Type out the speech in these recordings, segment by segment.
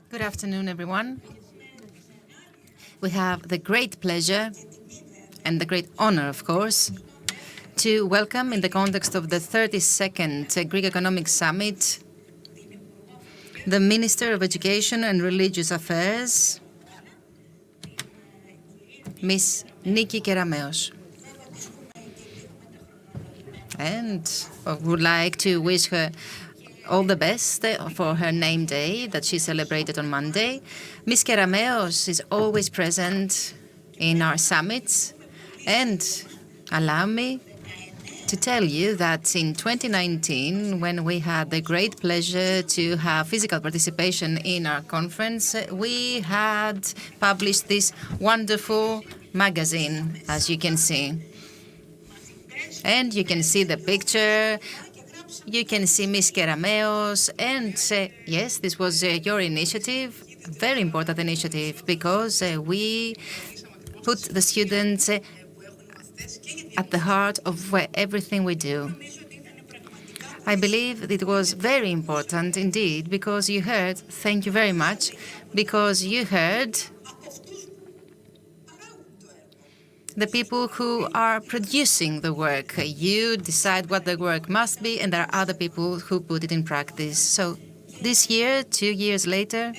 Good afternoon, everyone. We have the great pleasure and the great honor, of course, to welcome in the context of the 32nd Greek Economic Summit the Minister of Education and Religious Affairs, Ms. Niki Kerameus. And I would like to wish her all the best for her name day that she celebrated on Monday. Ms. Kerameus is always present in our summits, and allow me to tell you that in 2019, when we had the great pleasure to have physical participation in our conference, we had published this wonderful magazine, as you can see. And you can see the picture. You can see Ms. Kerameus, and yes, this was your initiative, a very important initiative, because we put the students at the heart of everything we do. I believe it was very important indeed, because you heard, thank you very much, because you heard the people who are producing the work. You decide what the work must be, and there are other people who put it in practice. So this year, 2 years later,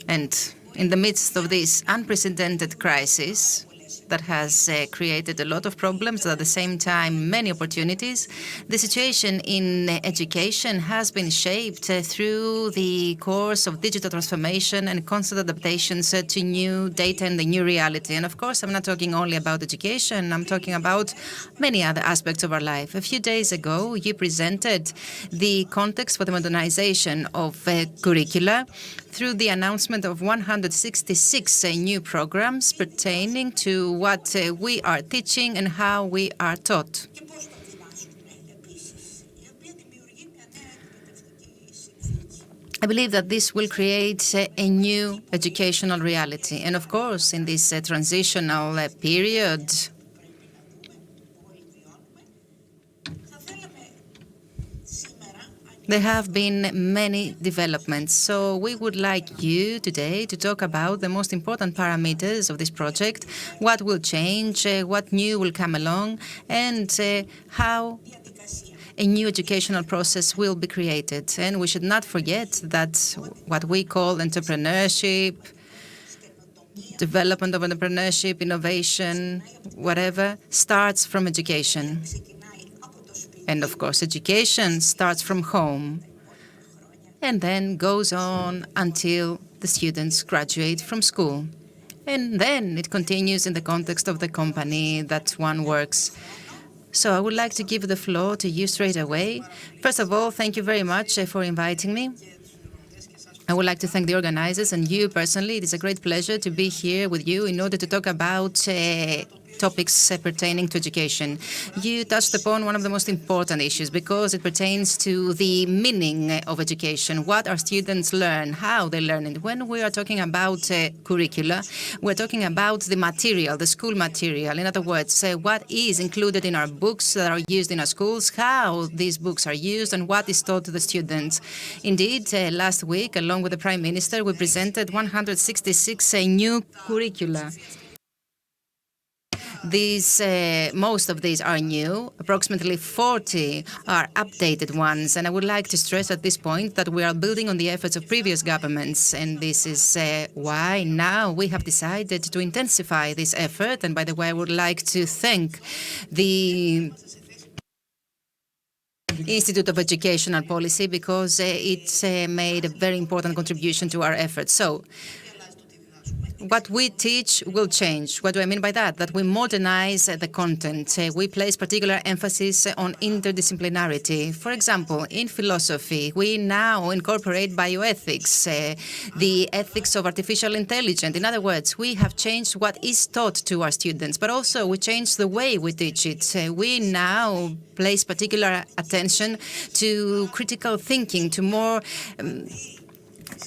and in the midst of this unprecedented crisis that has created a lot of problems, but at the same time many opportunities, the situation in education has been shaped through the course of digital transformation and constant adaptations to new data and the new reality. And of course, I'm not talking only about education, I'm talking about many other aspects of our life. A few days ago, you presented the context for the modernization of curricula through the announcement of 166 new programs pertaining to what we are teaching and how we are taught. I believe that this will create a new educational reality. And of course, in this transitional period, there have been many developments. So we would like you today to talk about the most important parameters of this project, what will change, what new will come along, and how a new educational process will be created. And we should not forget that what we call entrepreneurship, development of entrepreneurship, innovation, whatever, starts from education. And of course, education starts from home and then goes on until the students graduate from school. And then it continues in the context of the company that one works. So I would like to give the floor to you straight away. First of all, thank you very much for inviting me. I would like to thank the organizers and you personally. It is a great pleasure to be here with you in order to talk about topics pertaining to education. You touched upon one of the most important issues because it pertains to the meaning of education, what our students learn, how they learn it. When we are talking about curricula, we're talking about the material, the school material. In other words, what is included in our books that are used in our schools, how these books are used, and what is taught to the students. Indeed, last week, along with the Prime Minister, we presented 166 new curricula. Most of these are new. Approximately 40 are updated ones. And I would like to stress at this point that we are building on the efforts of previous governments. And this is why now we have decided to intensify this effort. And by the way, I would like to thank the Institute of Educational Policy because it made a very important contribution to our efforts. So, what we teach will change. What do I mean by that? That we modernize the content. We place particular emphasis on interdisciplinarity. For example, in philosophy, we now incorporate bioethics, the ethics of artificial intelligence. In other words, we have changed what is taught to our students, but also we changed the way we teach it. We now place particular attention to critical thinking, to more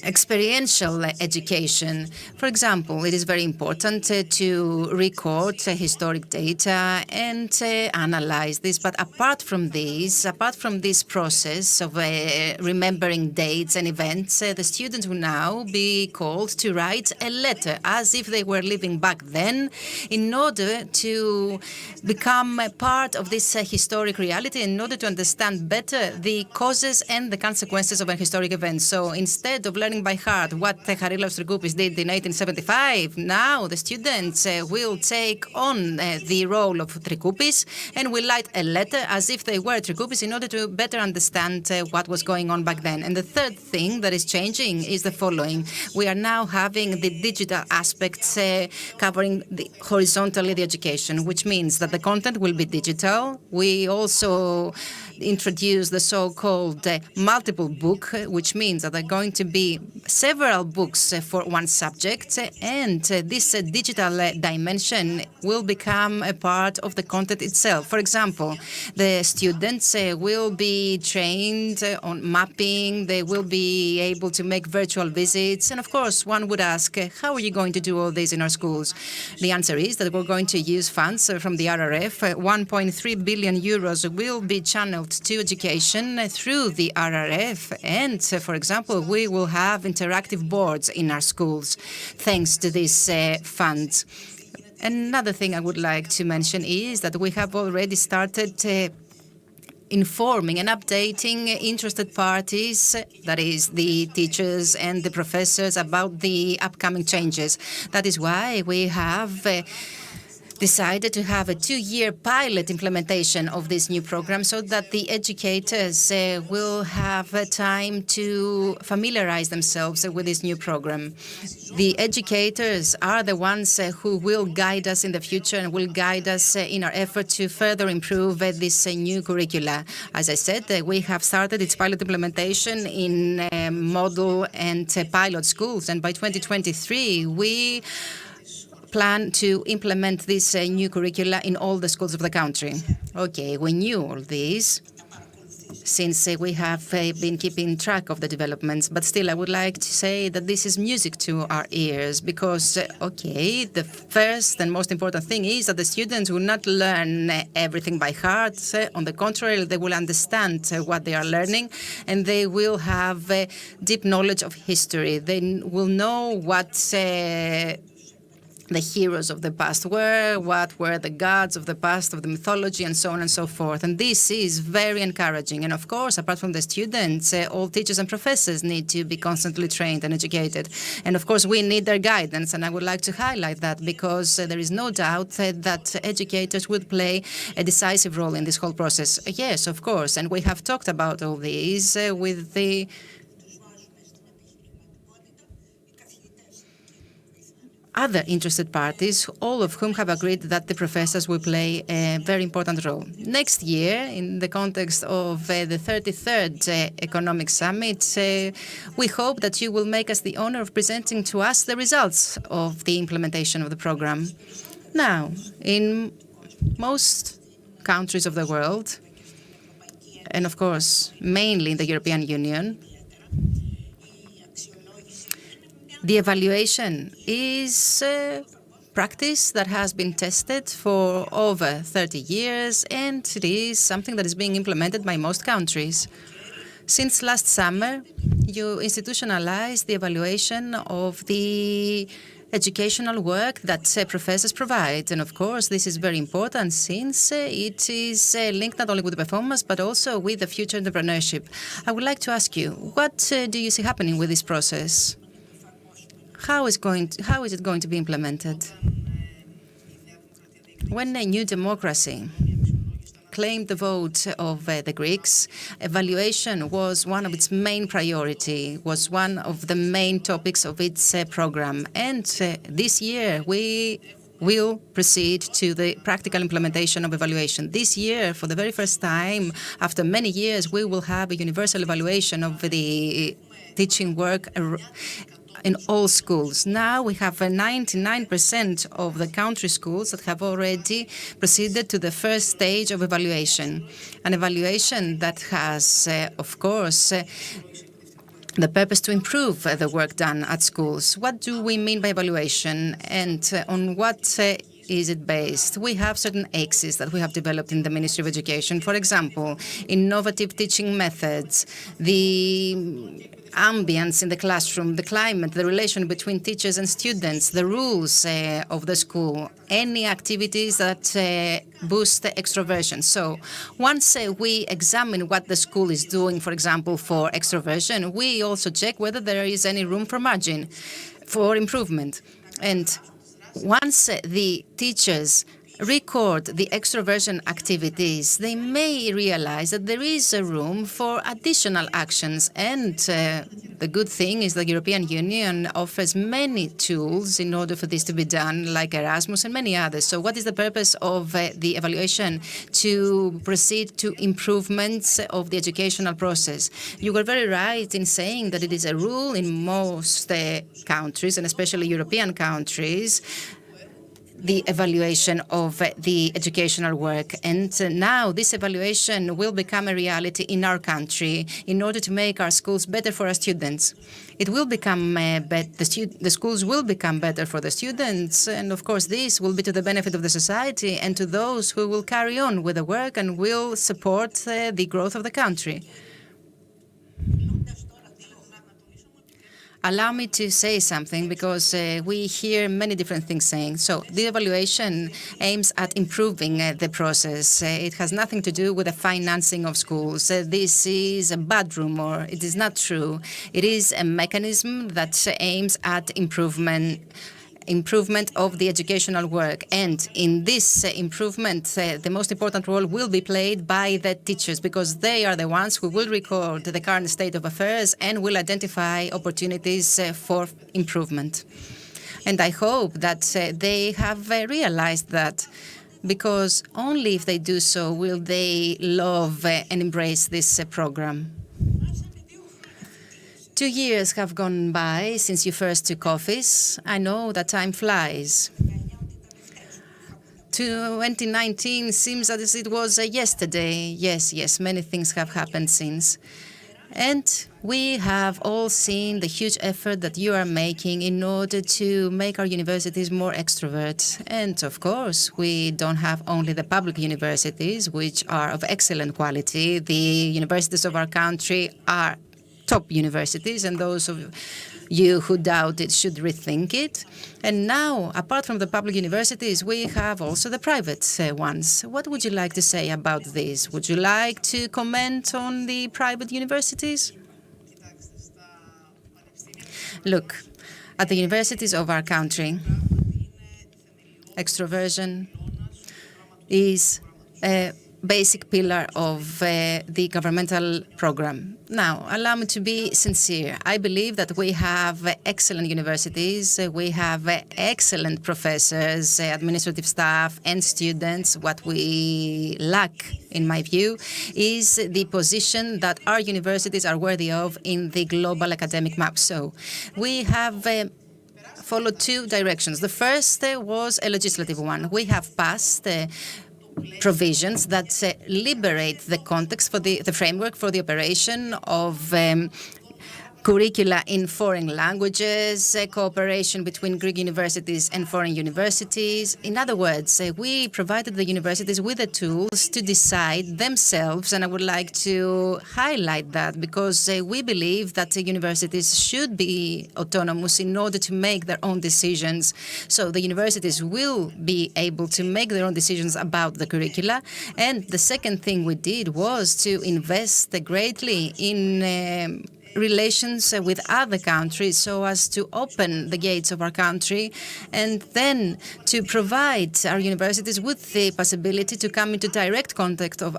experiential education. For example, it is very important to record historic data and analyze this. But apart from this process of remembering dates and events, the students will now be called to write a letter as if they were living back then in order to become a part of this historic reality, in order to understand better the causes and the consequences of a historic event. So instead of learning by heart what Charillus Trikoupis did in 1875, now the students will take on the role of Trikoupis and will write a letter as if they were Trikoupis in order to better understand what was going on back then. And the third thing that is changing is the following. We are now having the digital aspects covering horizontally the education, which means that the content will be digital. We also introduce the so-called multiple book, which means that there are going to be several books for one subject, and this digital dimension will become a part of the content itself. For example, the students will be trained on mapping, they will be able to make virtual visits, and of course one would ask, how are you going to do all this in our schools? The answer is that we're going to use funds from the RRF. 1.3 billion euros will be channeled to education through the RRF, and for example, we will have interactive boards in our schools thanks to this fund. Another thing I would like to mention is that we have already started informing and updating interested parties, that is the teachers and the professors, about the upcoming changes. That is why we have decided to have a 2-year pilot implementation of this new program so that the educators will have time to familiarize themselves with this new program. The educators are the ones who will guide us in the future and will guide us in our effort to further improve this new curricula. As I said, we have started its pilot implementation in model and pilot schools, and by 2023 we plan to implement this new curricula in all the schools of the country. Okay, we knew all this since we have been keeping track of the developments, but still I would like to say that this is music to our ears because, okay, the first and most important thing is that the students will not learn everything by heart. On the contrary, they will understand what they are learning, and they will have deep knowledge of history. They will know what the heroes of the past were, what were the gods of the past, of the mythology, and so on and so forth. And this is very encouraging. And of course, apart from the students, all teachers and professors need to be constantly trained and educated. And of course, we need their guidance. And I would like to highlight that because there is no doubt that educators would play a decisive role in this whole process. Yes, of course. And we have talked about all these with the other interested parties, all of whom have agreed that the professors will play a very important role. Next year, in the context of the 33rd Economic Summit, we hope that you will make us the honor of presenting to us the results of the implementation of the program. Now, in most countries of the world, and of course, mainly in the European Union, the evaluation is a practice that has been tested for over 30 years, and it is something that is being implemented by most countries. Since last summer, you institutionalized the evaluation of the educational work that professors provide. And of course, this is very important since it is linked not only with the performance, but also with the future entrepreneurship. I would like to ask you, what do you see happening with this process? How is it going to be implemented? When a new democracy claimed the vote of the Greeks, evaluation was one of its main priority, was one of the main topics of its program. And this year, we will proceed to the practical implementation of evaluation. This year, for the very first time, after many years, we will have a universal evaluation of the teaching work in all schools. Now we have 99% of the country schools that have already proceeded to the first stage of evaluation. An evaluation that has, of course, the purpose to improve the work done at schools. What do we mean by evaluation, and on what is it based? We have certain axes that we have developed in the Ministry of Education. For example, innovative teaching methods, the ambience in the classroom, the climate, the relation between teachers and students, the rules of the school, any activities that boost the extroversion. So once we examine what the school is doing, for example, for extroversion, we also check whether there is any room for margin for improvement. And once the teachers record the extroversion activities, they may realize that there is a room for additional actions. And the good thing is the European Union offers many tools in order for this to be done, like Erasmus and many others. So what is the purpose of the evaluation? To proceed to improvements of the educational process. You were very right in saying that it is a rule in most countries, and especially European countries, the evaluation of the educational work. And now this evaluation will become a reality in our country in order to make our schools better for our students. It will become the schools will become better for the students, and of course this will be to the benefit of the society and to those who will carry on with the work and will support the growth of the country. Allow me to say something, because we hear many different things saying. So the evaluation aims at improving the process. It has nothing to do with the financing of schools. This is a bad rumor. It is not true. It is a mechanism that aims at improvement of the educational work. And in this improvement, the most important role will be played by the teachers, because they are the ones who will record the current state of affairs and will identify opportunities for improvement. And I hope that they have realized that, because only if they do so will they love and embrace this program. 2 years have gone by since you first took office. I know that time flies. 2019 seems as it was yesterday. Yes, many things have happened since. And we have all seen the huge effort that you are making in order to make our universities more extrovert. And of course, we don't have only the public universities, which are of excellent quality. The universities of our country are top universities, and those of you who doubt it should rethink it. And now, apart from the public universities, we have also the private ones. What would you like to say about this? Would you like to comment on the private universities? Look, at the universities of our country, extroversion is a basic pillar of the governmental program. Now, allow me to be sincere. I believe that we have excellent universities, we have excellent professors, administrative staff, and students. What we lack, in my view, is the position that our universities are worthy of in the global academic map. So we have followed two directions. The first was a legislative one. We have passed provisions that liberate the context for the framework for the operation of curricula in foreign languages, cooperation between Greek universities and foreign universities. In other words, we provided the universities with the tools to decide themselves, and I would like to highlight that, because we believe that the universities should be autonomous in order to make their own decisions. So the universities will be able to make their own decisions about the curricula. And the second thing we did was to invest greatly in relations with other countries, so as to open the gates of our country, and then to provide our universities with the possibility to come into direct contact with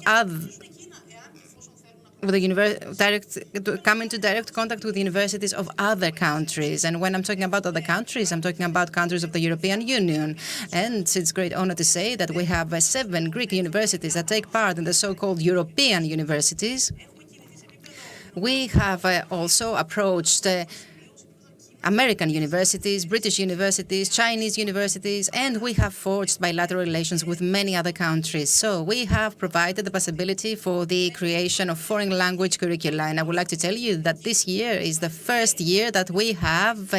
direct contact with universities of other countries. And when I'm talking about other countries, I'm talking about countries of the European Union. And it's a great honor to say that we have 7 Greek universities that take part in the so-called European universities. We have also approached American universities, British universities, Chinese universities, and we have forged bilateral relations with many other countries. So we have provided the possibility for the creation of foreign language curricula. And I would like to tell you that this year is the first year that we have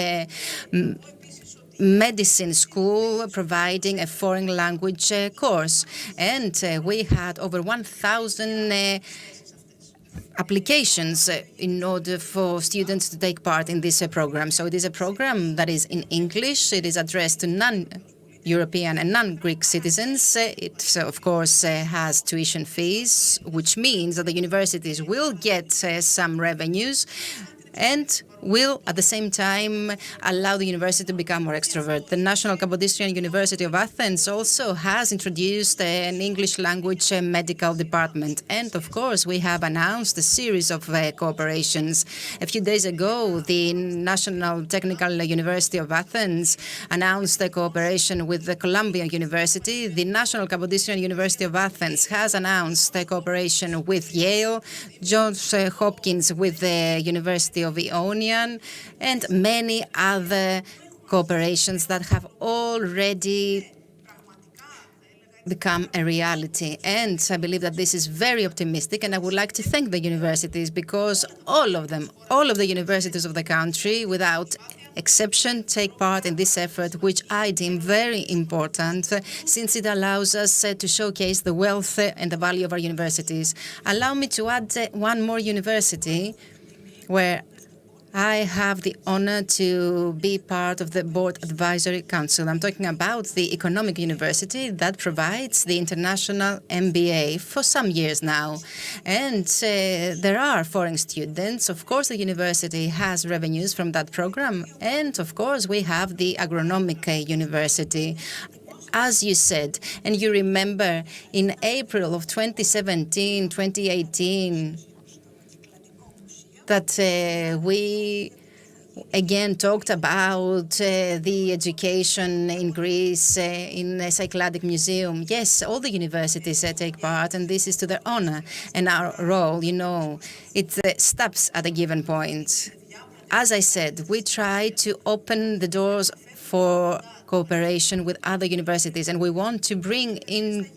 medicine school providing a foreign language course. And we had over 1,000 applications in order for students to take part in this program. So it is a program that is in English. It is addressed to non-European and non-Greek citizens. It, of course, has tuition fees, which means that the universities will get some revenues and will, at the same time, allow the university to become more extrovert. The National Kapodistrian University of Athens also has introduced an English language medical department. And, of course, we have announced a series of cooperations. A few days ago, the National Technical University of Athens announced a cooperation with the Columbia University. The National Kapodistrian University of Athens has announced a cooperation with Yale, Johns Hopkins with the University of Ionia, and many other cooperations that have already become a reality. And I believe that this is very optimistic, and I would like to thank the universities because all of them, all of the universities of the country, without exception, take part in this effort, which I deem very important since it allows us to showcase the wealth and the value of our universities. Allow me to add one more university where I have the honor to be part of the Board Advisory Council. I'm talking about the Economic University that provides the international MBA for some years now. And there are foreign students. Of course, the university has revenues from that program. And, of course, we have the Agronomic University. As you said, and you remember, in April of 2017, 2018, that we again talked about the education in Greece in the Cycladic Museum. Yes, all the universities take part, and this is to their honor. And our role, you know, it stops at a given point. As I said, we try to open the doors for cooperation with other universities, and we want to bring in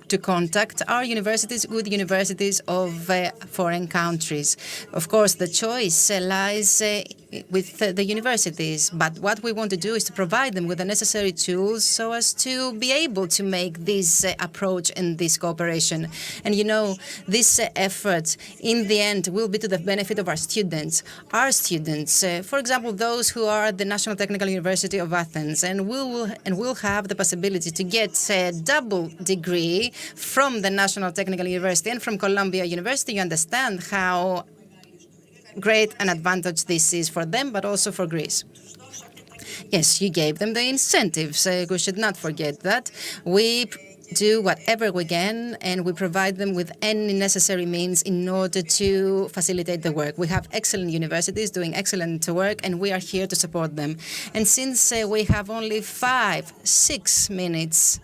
to contact our universities with universities of foreign countries. Of course, the choice lies with the universities, but what we want to do is to provide them with the necessary tools so as to be able to make this approach and this cooperation. And you know, this effort in the end will be to the benefit of our students. Our students, for example, those who are at the National Technical University of Athens, and will have the possibility to get a double degree from the National Technical University and from Columbia University. You understand how great an advantage this is for them, but also for Greece. Yes, you gave them the incentives. We should not forget that. We do whatever we can, and we provide them with any necessary means in order to facilitate the work. We have excellent universities doing excellent work, and we are here to support them. And since we have only 5-6 minutes,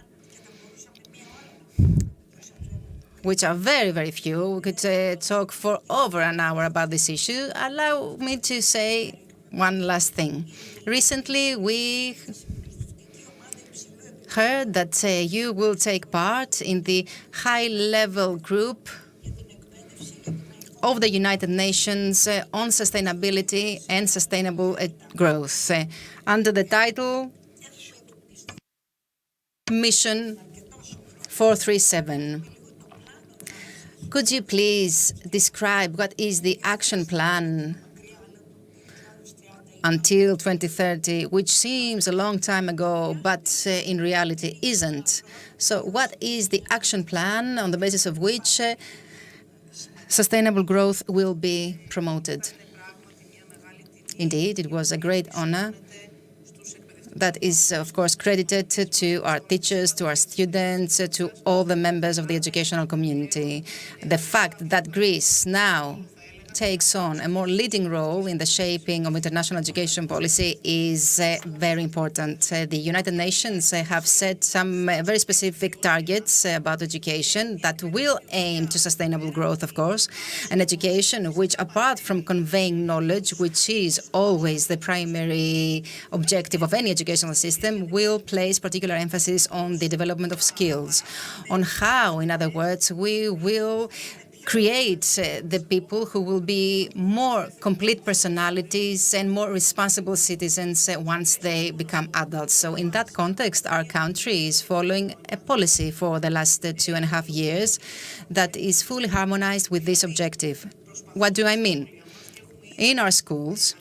which are very, very few, we could talk for over an hour about this issue. Allow me to say one last thing. Recently, we heard that you will take part in the high-level group of the United Nations on sustainability and sustainable growth under the title Mission 437. Could you please describe what is the action plan until 2030, which seems a long time ago, but in reality isn't? So what is the action plan on the basis of which sustainable growth will be promoted? Indeed, it was a great honor. That is, of course, credited to our teachers, to our students, to all the members of the educational community. The fact that Greece now takes on a more leading role in the shaping of international education policy is very important. The United Nations have set some very specific targets about education that will aim to sustainable growth, of course, and education which, apart from conveying knowledge, which is always the primary objective of any educational system, will place particular emphasis on the development of skills, on how, in other words, we will create the people who will be more complete personalities and more responsible citizens once they become adults. So in that context, our country is following a policy for the last 2.5 years that is fully harmonized with this objective. What do I mean? In our schools,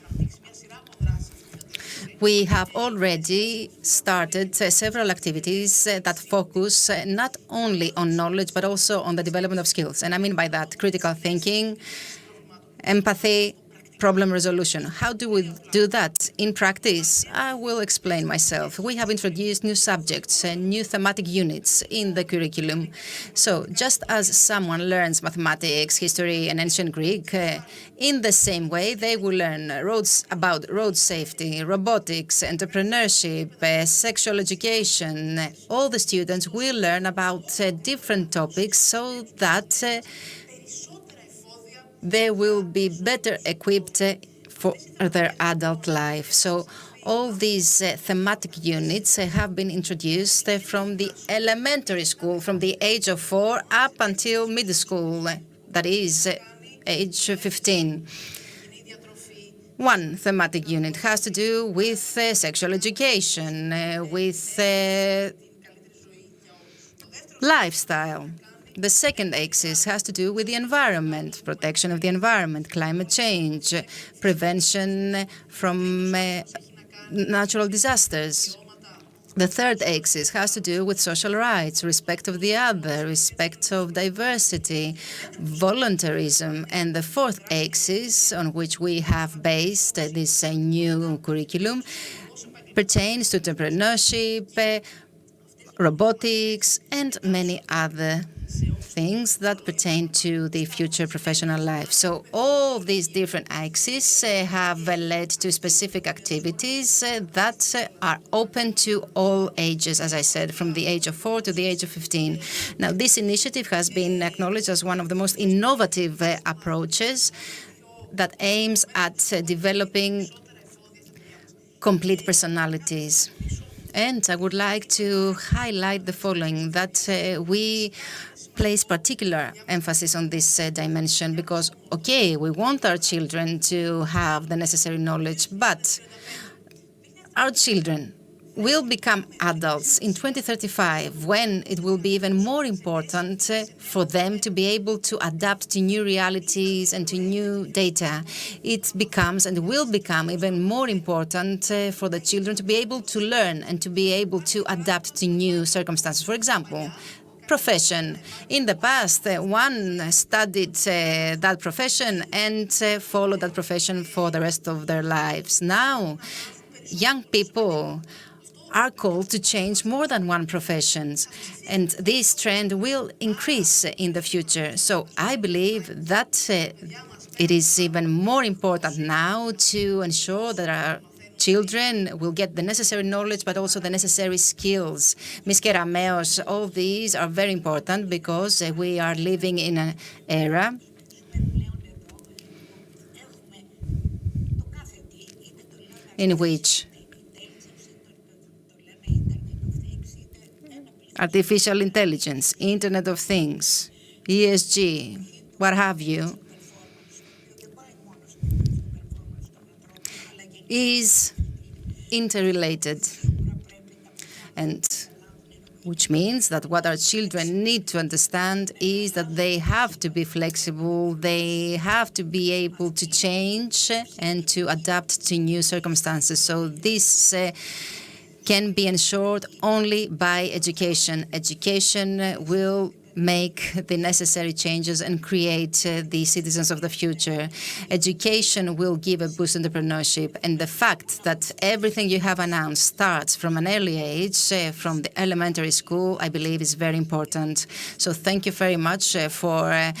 we have already started several activities that focus not only on knowledge, but also on the development of skills. And I mean by that critical thinking, empathy, problem resolution. How do we do that in practice? I will explain myself. We have introduced new subjects and new thematic units in the curriculum. So just as someone learns mathematics, history, and ancient Greek, in the same way, they will learn about road safety, robotics, entrepreneurship, sexual education. All the students will learn about different topics so that they will be better equipped for their adult life. So all these thematic units have been introduced from the elementary school, from the age of 4 up until middle school, that is age 15. One thematic unit has to do with sexual education, with lifestyle. The second axis has to do with the environment, protection of the environment, climate change, prevention from natural disasters. The third axis has to do with social rights, respect of the other, respect of diversity, voluntarism. And the fourth axis on which we have based this new curriculum pertains to entrepreneurship, robotics, and many other things that pertain to the future professional life. So all these different axes have led to specific activities that are open to all ages, as I said, from the age of 4 to the age of 15. Now, this initiative has been acknowledged as one of the most innovative approaches that aims at developing complete personalities. And I would like to highlight the following, that we place particular emphasis on this dimension because, okay, we want our children to have the necessary knowledge, but our children will become adults in 2035 when it will be even more important for them to be able to adapt to new realities and to new data. It becomes and will become even more important for the children to be able to learn and to be able to adapt to new circumstances. For example, profession. In the past, one studied that profession and followed that profession for the rest of their lives. Now, young people are called to change more than one profession, and this trend will increase in the future. So I believe that it is even more important now to ensure that our children will get the necessary knowledge, but also the necessary skills. Ms. Kerameus, all these are very important because we are living in an era in which artificial intelligence, Internet of Things, ESG, what have you, is interrelated, and which means that what our children need to understand is that they have to be flexible, they have to be able to change and to adapt to new circumstances. So this can be ensured only by education. Education will make the necessary changes and create the citizens of the future. Education will give a boost to entrepreneurship, and the fact that everything you have announced starts from an early age, from the elementary school, I believe is very important. So thank you very much for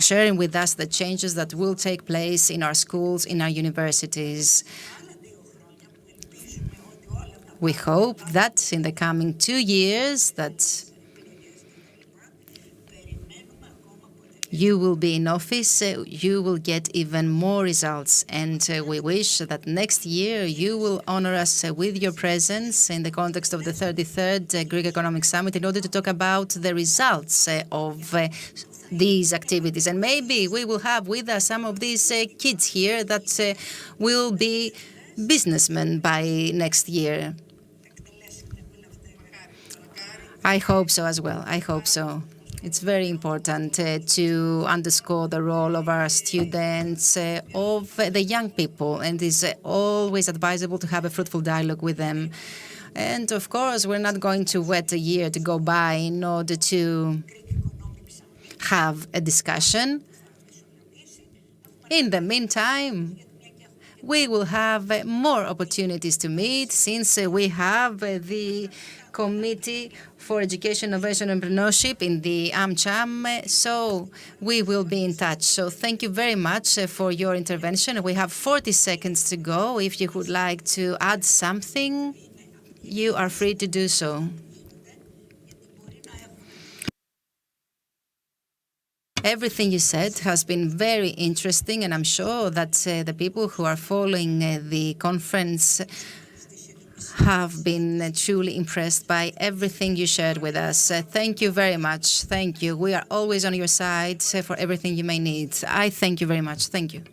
sharing with us the changes that will take place in our schools, in our universities. We hope that in the coming 2 years that you will be in office, you will get even more results. And we wish that next year you will honor us with your presence in the context of the 33rd Greek Economic Summit in order to talk about the results of these activities. And maybe we will have with us some of these kids here that will be businessmen by next year. I hope so as well. I hope so. It's very important to underscore the role of our students, of the young people, and it's always advisable to have a fruitful dialogue with them. And of course, we're not going to wait a year to go by in order to have a discussion. In the meantime, we will have more opportunities to meet since we have the Committee for Education, Innovation, and Entrepreneurship in the AmCham, so we will be in touch. So thank you very much for your intervention. We have 40 seconds to go. If you would like to add something, you are free to do so. Everything you said has been very interesting, and I'm sure that the people who are following the conference have been truly impressed by everything you shared with us. Thank you very much. Thank you. We are always on your side for everything you may need. I thank you very much. Thank you.